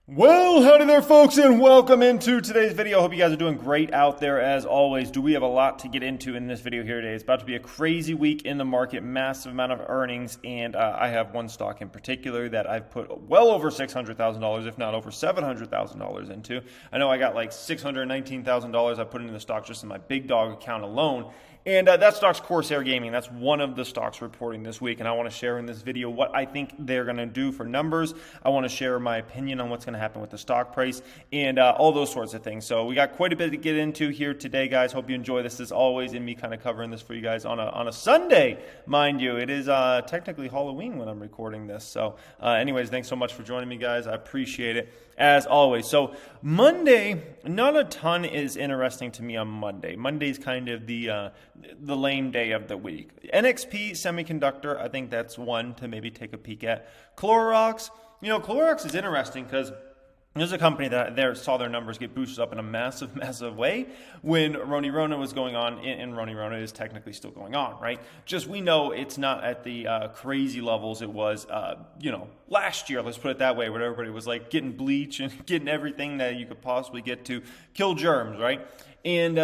Well, howdy there, folks, and welcome into today's video. Hope you guys are doing great out there as always. We have a lot to get into in this video here today. It's about to be a crazy week in the market, massive amount of earnings, and I have one stock in particular that I've put well over $600,000, if not over $700,000 into. I know I got like $619,000 I put into the stock just in my big dog account alone. And that stock's Corsair Gaming. That's one of the stocks reporting this week. And I want to share in this video what I think they're going to do for numbers. I want to share my opinion on what's going to happen with the stock price and all those sorts of things. So we got quite a bit to get into here today, guys. Hope you enjoy this as always, and me kind of covering this for you guys on a Sunday, mind you. It is technically Halloween when I'm recording this. So anyways, thanks so much for joining me, guys. I appreciate it as always. So Monday, not a ton is interesting to me on Monday. Monday's kind of the lame day of the week. NXP Semiconductor, I think that's one to maybe take a peek at. Clorox, Clorox is interesting because there's a company that saw their numbers get boosted up in a massive, massive way when Roni Rona was going on, and Roni Rona is technically still going on, right? Just we know it's not at the crazy levels it was, last year, let's put it that way, where everybody was like getting bleach and getting everything that you could possibly get to kill germs, right? And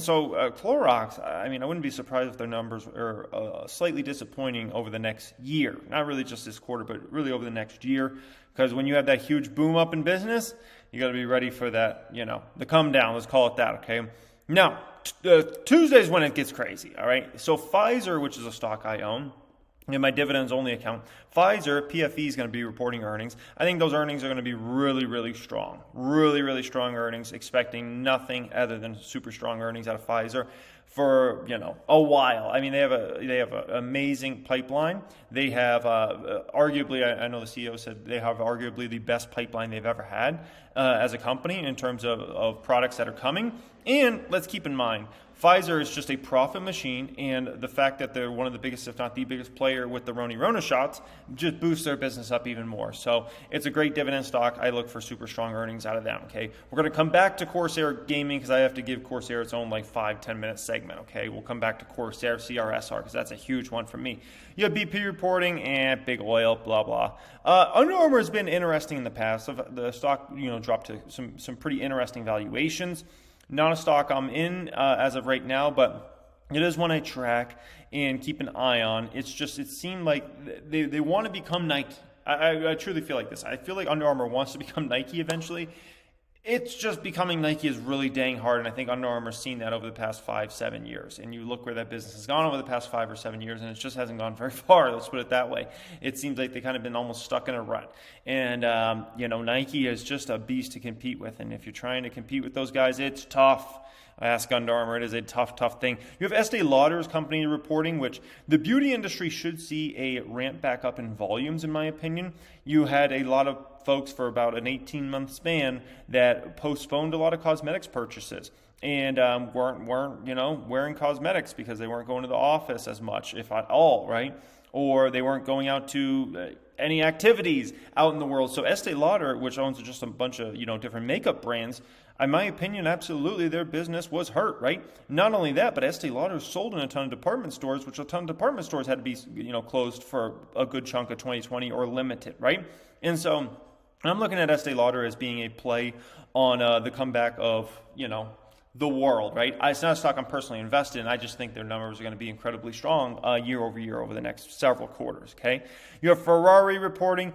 so Clorox, I wouldn't be surprised if their numbers are slightly disappointing over the next year. Not really just this quarter, but really over the next year. Because when you have that huge boom up in business, you got to be ready for that, the come down. Let's call it that, okay? Now, Tuesday's when it gets crazy, all right? So Pfizer, which is a stock I own, in my dividends only account, Pfizer, PFE is going to be reporting earnings. I think those earnings are going to be really, really strong. Really, really strong earnings, expecting nothing other than super strong earnings out of Pfizer for, a while. They have an amazing pipeline. They have arguably, I know the CEO said they have arguably the best pipeline they've ever had as a company in terms of products that are coming. And let's keep in mind, Pfizer is just a profit machine, and the fact that they're one of the biggest, if not the biggest player with the Roni Rona shots, just boosts their business up even more. So it's a great dividend stock. I look for super strong earnings out of them, okay? We're going to come back to Corsair Gaming because I have to give Corsair its own 5-10 minute segment, okay? We'll come back to Corsair CRSR because that's a huge one for me. You have BP reporting and big oil, blah, blah. Under Armour has been interesting in the past. The stock, dropped to some pretty interesting valuations. Not a stock I'm in as of right now, but it is one I track and keep an eye on. It seemed like they want to become Nike. I truly feel like this. I feel like Under Armour wants to become Nike eventually. It's just becoming Nike is really dang hard, and I think Under Armour's seen that over the past 5-7 years. And you look where that business has gone over the past 5 or 7 years, and it just hasn't gone very far, let's put it that way. It seems like they kind of been almost stuck in a rut. And, Nike is just a beast to compete with, and if you're trying to compete with those guys, it's tough. I ask Under Armour, it is a tough, tough thing. You have Estee Lauder's company reporting, which the beauty industry should see a ramp back up in volumes, in my opinion. You had a lot of folks for about an 18-month span that postponed a lot of cosmetics purchases and weren't wearing cosmetics because they weren't going to the office as much, if at all, right? Or they weren't going out to any activities out in the world. So Estee Lauder, which owns just a bunch of different makeup brands, in my opinion, absolutely their business was hurt, right? Not only that, but Estee Lauder sold in a ton of department stores, which a ton of department stores had to be closed for a good chunk of 2020 or limited, right? And so I'm looking at Estee Lauder as being a play on the comeback of the world, right? It's not a stock I'm personally invested in. I just think their numbers are going to be incredibly strong year over year over the next several quarters, okay? You have Ferrari reporting.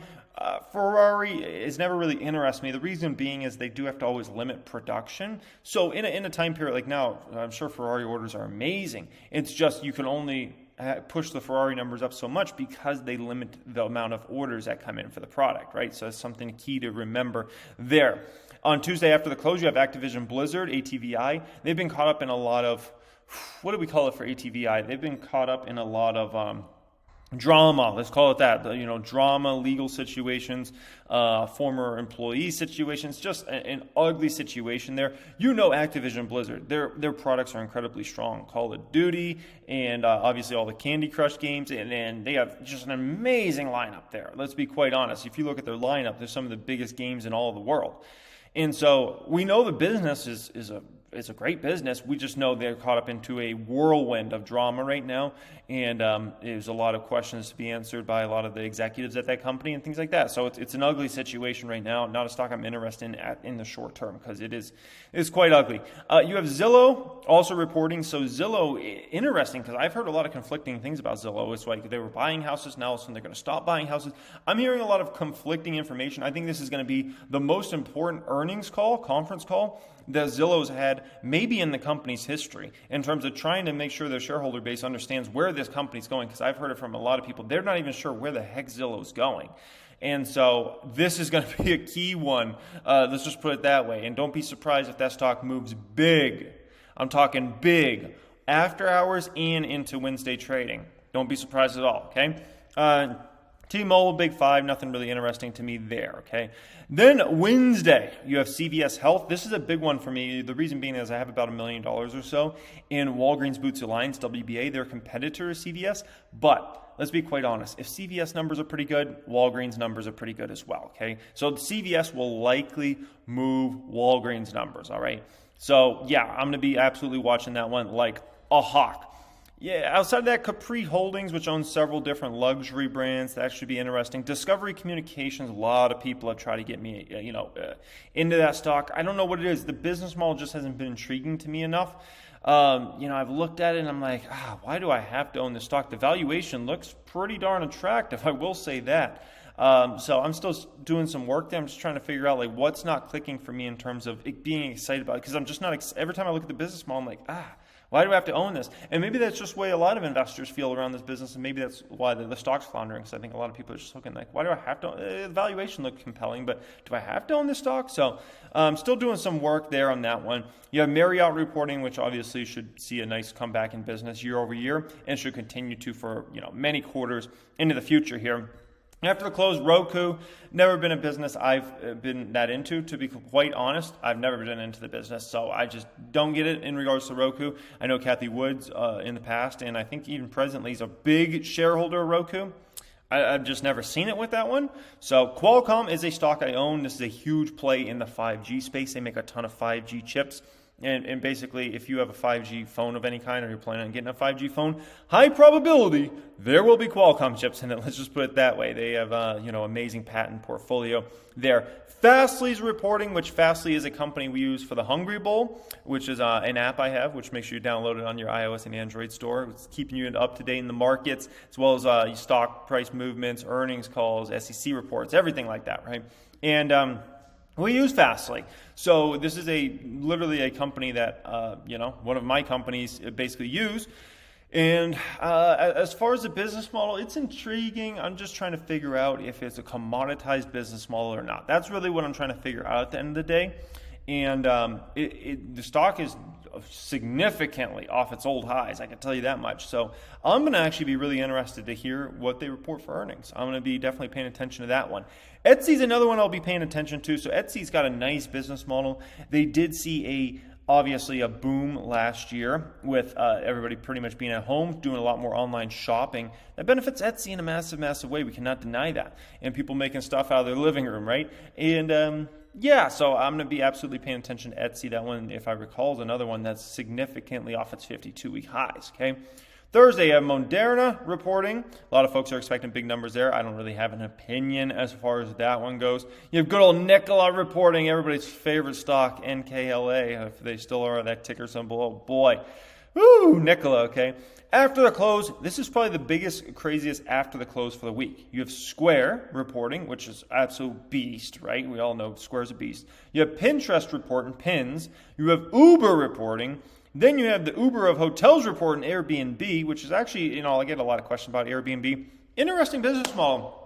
Ferrari is never really interested me. The reason being is they do have to always limit production. So in a time period like now, I'm sure Ferrari orders are amazing. It's just you can only push the Ferrari numbers up so much because they limit the amount of orders that come in for the product, right? So it's something key to remember there. On Tuesday after the close, you have Activision Blizzard, ATVI. They've been caught up in a lot of, what do we call it for ATVI? They've been caught up in a lot of drama, let's call it that. Drama, legal situations, former employee situations, just an ugly situation there. Activision Blizzard, their products are incredibly strong. Call of Duty and obviously all the Candy Crush games, and they have just an amazing lineup there. Let's be quite honest. If you look at their lineup, they're some of the biggest games in all of the world. And so we know the business is a it's a great business. We just know they're caught up into a whirlwind of drama right now, and there's a lot of questions to be answered by a lot of the executives at that company and things like that. So it's an ugly situation right now. Not a stock I'm interested in the short term because it's quite ugly. You have Zillow also reporting. So Zillow, interesting because I've heard a lot of conflicting things about Zillow. It's like they were buying houses, now they're going to stop buying houses. I'm hearing a lot of conflicting information. I think this is going to be the most important conference call that Zillow's had maybe in the company's history in terms of trying to make sure their shareholder base understands where this company's going, because I've heard it from a lot of people. They're not even sure where the heck Zillow's going. And so this is going to be a key one. Let's just put it that way. And don't be surprised if that stock moves big. I'm talking big. After hours and into Wednesday trading. Don't be surprised at all, okay? T-Mobile, Big Five, nothing really interesting to me there, okay? Then Wednesday, you have CVS Health. This is a big one for me. The reason being is I have about $1 million or so in Walgreens Boots Alliance, WBA. They're a competitor to CVS, but let's be quite honest. If CVS numbers are pretty good, Walgreens numbers are pretty good as well, okay? So CVS will likely move Walgreens numbers, all right? So, yeah, I'm going to be absolutely watching that one like a hawk. Yeah, outside of that, Capri Holdings, which owns several different luxury brands, that should be interesting. Discovery Communications, a lot of people have tried to get me, into that stock. I don't know what it is. The business model just hasn't been intriguing to me enough. I've looked at it and I'm like, why do I have to own this stock? The valuation looks pretty darn attractive, I will say that. So I'm still doing some work there. I'm just trying to figure out like what's not clicking for me in terms of it being excited about it, because I'm just not. Every time I look at the business model, I'm like, why do I have to own this? And maybe that's just the way a lot of investors feel around this business, and maybe that's why the stock's floundering. Because I think a lot of people are just looking like, why do I have to? The valuation looked compelling, but do I have to own this stock? So I'm still doing some work there on that one. You have Marriott reporting, which obviously should see a nice comeback in business year over year, and should continue to for many quarters into the future here. After the close, Roku, never been a business I've been that into, to be quite honest. I've never been into the business, so I just don't get it in regards to Roku. I know Kathy Woods in the past, and I think even presently is a big shareholder of Roku. I've just never seen it with that one. So Qualcomm is a stock I own. This is a huge play in the 5G space. They make a ton of 5G chips. And basically, if you have a 5G phone of any kind or you're planning on getting a 5G phone, high probability there will be Qualcomm chips in it. Let's just put it that way. They have amazing patent portfolio there. Fastly's reporting, which Fastly is a company we use for the Hungry Bowl, which is an app I have, which makes sure you download it on your iOS and Android store. It's keeping you up to date in the markets, as well as stock price movements, earnings calls, SEC reports, everything like that, right? And we use Fastly. So this is literally a company that, one of my companies basically use. And as far as the business model, it's intriguing. I'm just trying to figure out if it's a commoditized business model or not. That's really what I'm trying to figure out at the end of the day. And the stock is significantly off its old highs, I can tell you that much. So I'm going to actually be really interested to hear what they report for earnings. I'm going to be definitely paying attention to that one. Etsy's another one I'll be paying attention to. So Etsy's got a nice business model. They did see obviously a boom last year with everybody pretty much being at home, doing a lot more online shopping. That benefits Etsy in a massive, massive way. We cannot deny that. And people making stuff out of their living room, right? And so I'm going to be absolutely paying attention to Etsy. That one, if I recall, is another one that's significantly off its 52-week highs, okay? Thursday, you have Moderna reporting. A lot of folks are expecting big numbers there. I don't really have an opinion as far as that one goes. You have good old Nikola reporting, everybody's favorite stock, NKLA, if they still are that ticker symbol. Oh, boy. Woo, Nikola, okay? After the close, this is probably the biggest, craziest after the close for the week. You have Square reporting, which is absolute beast, right? We all know Square's a beast. You have Pinterest reporting, pins. You have Uber reporting. Then you have the Uber of hotels report and Airbnb, which is actually, I get a lot of questions about Airbnb. Interesting business model.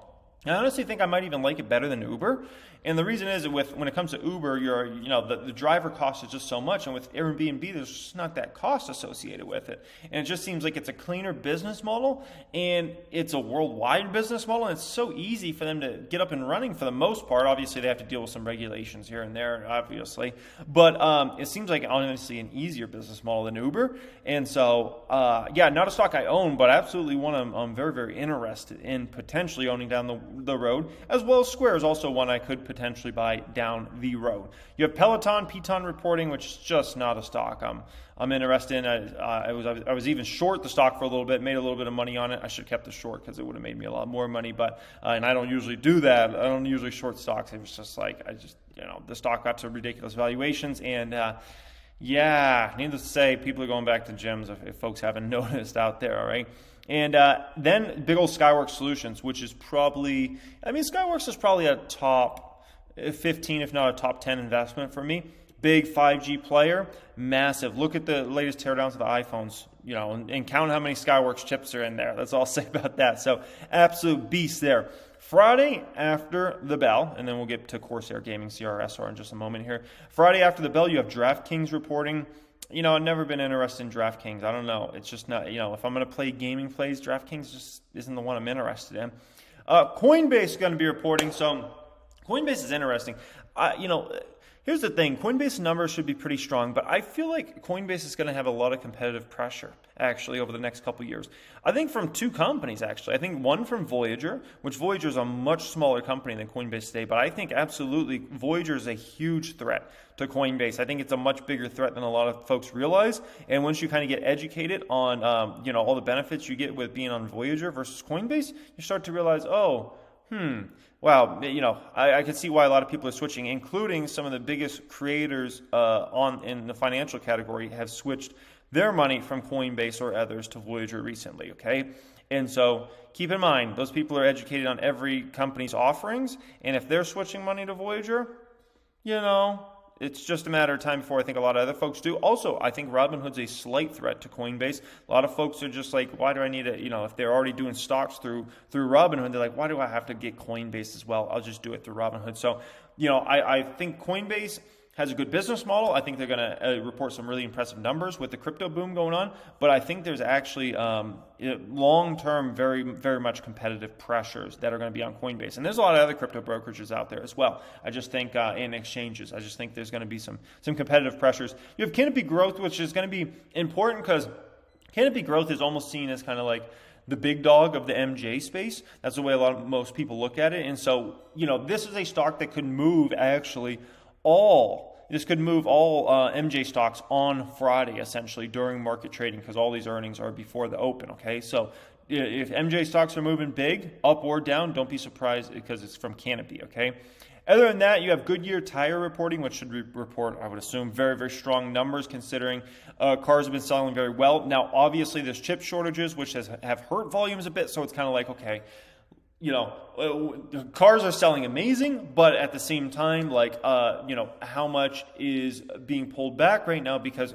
I honestly think I might even like it better than Uber. And the reason is when it comes to Uber, the driver cost is just so much. And with Airbnb, there's just not that cost associated with it. And it just seems like it's a cleaner business model. And it's a worldwide business model. And it's so easy for them to get up and running for the most part. Obviously, they have to deal with some regulations here and there, obviously. But it seems like honestly an easier business model than Uber. And so, not a stock I own, but absolutely one I'm very, very interested in potentially owning down the road. As well as Square is also one I could potentially buy down the road. You have Peloton reporting, which is just not a stock I'm interested in. I was even short the stock for a little bit, made a little bit of money on it. I should have kept the short because it would have made me a lot more money, but and I don't usually do that. I don't usually short stocks. It was just like the stock got to ridiculous valuations, and yeah, needless to say, people are going back to gyms if folks haven't noticed out there, all right? And then big old Skyworks Solutions, which is probably, Skyworks is probably a top 15, if not a top 10 investment for me. Big 5G player, massive. Look at the latest teardowns of the iPhones, and count how many Skyworks chips are in there. That's all I'll say about that. So absolute beast there. Friday after the bell, and then we'll get to Corsair Gaming, CRSR in just a moment here. Friday after the bell, you have DraftKings reporting. I've never been interested in DraftKings. I don't know. It's just not, if I'm going to play gaming plays, DraftKings just isn't the one I'm interested in. Coinbase is going to be reporting. So Coinbase is interesting. Here's the thing. Coinbase numbers should be pretty strong, but I feel like Coinbase is going to have a lot of competitive pressure, actually, over the next couple years. I think from two companies, actually. I think one from Voyager, which Voyager is a much smaller company than Coinbase today, but I think absolutely Voyager is a huge threat to Coinbase. I think it's a much bigger threat than a lot of folks realize, and once you kind of get educated on, all the benefits you get with being on Voyager versus Coinbase, you start to realize, wow, I can see why a lot of people are switching, including some of the biggest creators in the financial category have switched their money from Coinbase or others to Voyager recently, okay? And so keep in mind, those people are educated on every company's offerings, and if they're switching money to Voyager, it's just a matter of time before I think a lot of other folks do. Also, I think Robinhood's a slight threat to Coinbase. A lot of folks are just like, why do I need it? If they're already doing stocks through Robinhood, they're like, why do I have to get Coinbase as well? I'll just do it through Robinhood. So, I think Coinbase has a good business model. I think they're going to report some really impressive numbers with the crypto boom going on. But I think there's actually long-term, very, very much competitive pressures that are going to be on Coinbase. And there's a lot of other crypto brokerages out there as well. I just think in exchanges, I just think there's going to be some competitive pressures. You have Canopy Growth, which is going to be important because Canopy Growth is almost seen as kind of like the big dog of the MJ space. That's the way most people look at it. And so, this is a stock that could move actually all MJ stocks on Friday, essentially, during market trading, because all these earnings are before the open, okay? So if MJ stocks are moving big, up or down, don't be surprised because it's from Canopy, okay? Other than that, you have Goodyear Tire reporting, which should report, I would assume, very, very strong numbers, considering cars have been selling very well. Now, obviously, there's chip shortages, which have hurt volumes a bit, so it's kind of like, okay, cars are selling amazing, but at the same time, how much is being pulled back right now because,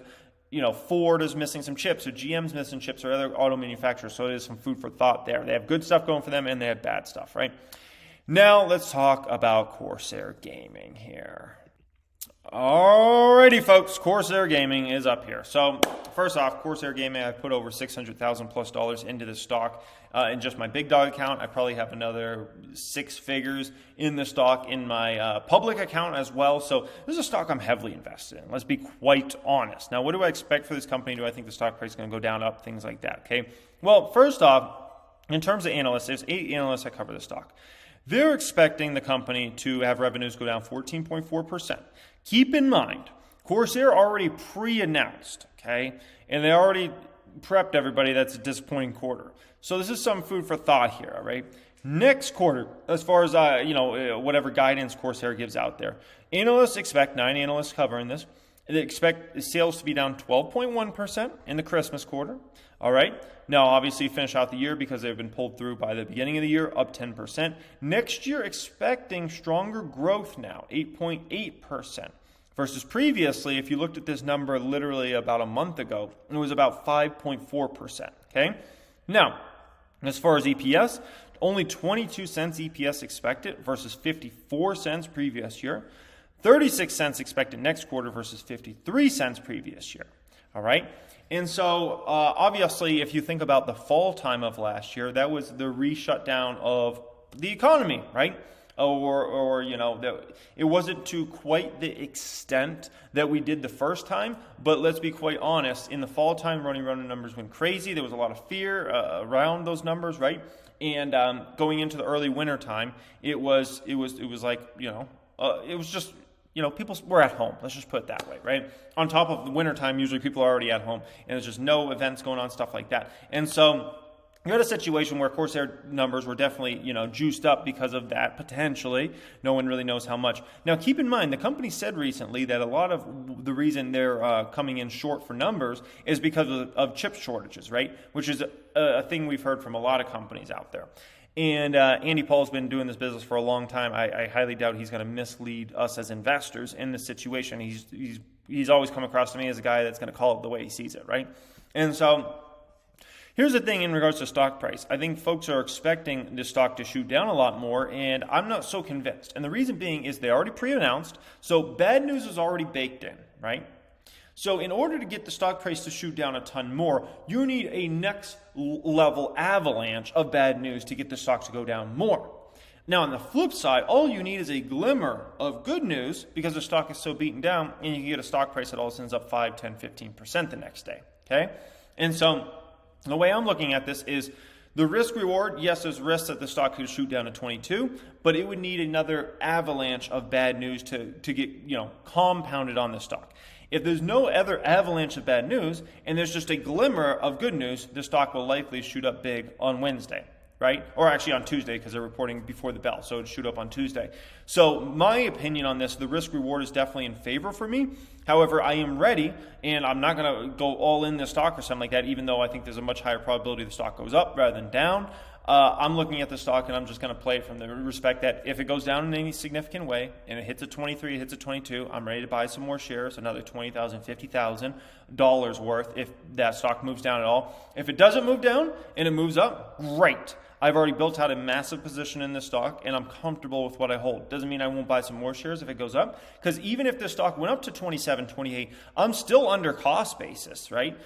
Ford is missing some chips, or GM's missing chips, or other auto manufacturers. So it is some food for thought there. They have good stuff going for them, and they have bad stuff, right? Now let's talk about Corsair Gaming here. Alrighty, folks, Corsair Gaming is up here. So first off, Corsair Gaming, I've put over $600,000 plus into this stock in just my big dog account. I probably have another 6 figures in the stock in my public account as well. So this is a stock I'm heavily invested in. Let's be quite honest. Now, what do I expect for this company? Do I think the stock price is going to go down, up, things like that? Okay. Well, first off, in terms of analysts, there's 8 analysts that cover the stock. They're expecting the company to have revenues go down 14.4%. Keep in mind, Corsair already pre-announced, okay, and they already prepped everybody that's a disappointing quarter. So this is some food for thought here, all right? Next quarter, as far as, whatever guidance Corsair gives out there, analysts expect, 9 analysts covering this, they expect sales to be down 12.1% in the Christmas quarter, all right? Now, obviously, finish out the year because they've been pulled through by the beginning of the year, up 10%. Next year, expecting stronger growth now, 8.8%. Versus previously, if you looked at this number literally about a month ago, it was about 5.4%, okay? Now, as far as EPS, only 22 cents EPS expected versus 54 cents previous year. 36 cents expected next quarter versus 53 cents previous year, all right? And so, obviously, if you think about the fall time of last year, that was the re-shutdown of the economy, right? It wasn't to quite the extent that we did the first time, but let's be quite honest, in the fall time, running numbers went crazy. There was a lot of fear around those numbers, right? And going into the early winter time, it was like, it was just, people were at home. Let's just put it that way, right? On top of the wintertime, usually people are already at home, and there's just no events going on, stuff like that. And so you had a situation where Corsair numbers were definitely, juiced up because of that, potentially. No one really knows how much. Now, keep in mind, the company said recently that a lot of the reason they're coming in short for numbers is because of chip shortages, right? Which is a thing we've heard from a lot of companies out there. And Andy Paul's been doing this business for a long time. I highly doubt he's going to mislead us as investors in this situation. He's always come across to me as a guy that's going to call it the way he sees it, right? And so here's the thing in regards to stock price. I think folks are expecting the stock to shoot down a lot more, and I'm not so convinced. And the reason being is they already pre-announced, so bad news is already baked in, right? So in order to get the stock price to shoot down a ton more, you need a next level avalanche of bad news to get the stock to go down more. Now, on the flip side, all you need is a glimmer of good news because the stock is so beaten down, and you can get a stock price that all of a sudden is up 5, 10, 15% the next day, okay? And so the way I'm looking at this is the risk reward. Yes, there's risks that the stock could shoot down to 22, but it would need another avalanche of bad news to get, compounded on the stock. If there's no other avalanche of bad news and there's just a glimmer of good news, the stock will likely shoot up big on Wednesday, right? Or actually on Tuesday because they're reporting before the bell, so it'd shoot up on Tuesday. So my opinion on this, the risk reward is definitely in favor for me. However, I am ready, and I'm not going to go all in the stock or something like that, even though I think there's a much higher probability the stock goes up rather than down. I'm looking at the stock, and I'm just going to play it from the respect that if it goes down in any significant way, and it hits a 23, it hits a 22, I'm ready to buy some more shares, another $20,000, $50,000 worth if that stock moves down at all. If it doesn't move down and it moves up, great. I've already built out a massive position in this stock, and I'm comfortable with what I hold. Doesn't mean I won't buy some more shares if it goes up, because even if the stock went up to 27, 28, I'm still under cost basis, right?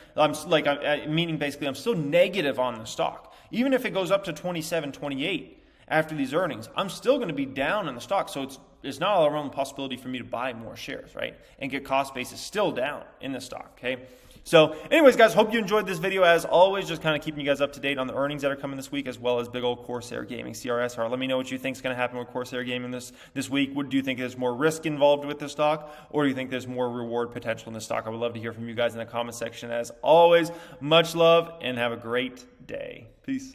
Meaning basically I'm still negative on the stock. Even if it goes up to 27, 28 after these earnings, I'm still going to be down in the stock. So it's not a real possibility for me to buy more shares, right? And get cost basis still down in the stock, okay? So anyways, guys, hope you enjoyed this video. As always, just kind of keeping you guys up to date on the earnings that are coming this week, as well as big old Corsair Gaming, CRSR. Let me know what you think is going to happen with Corsair Gaming this week. Do you think there's more risk involved with the stock, or do you think there's more reward potential in the stock? I would love to hear from you guys in the comment section. As always, much love and have a great day. Peace.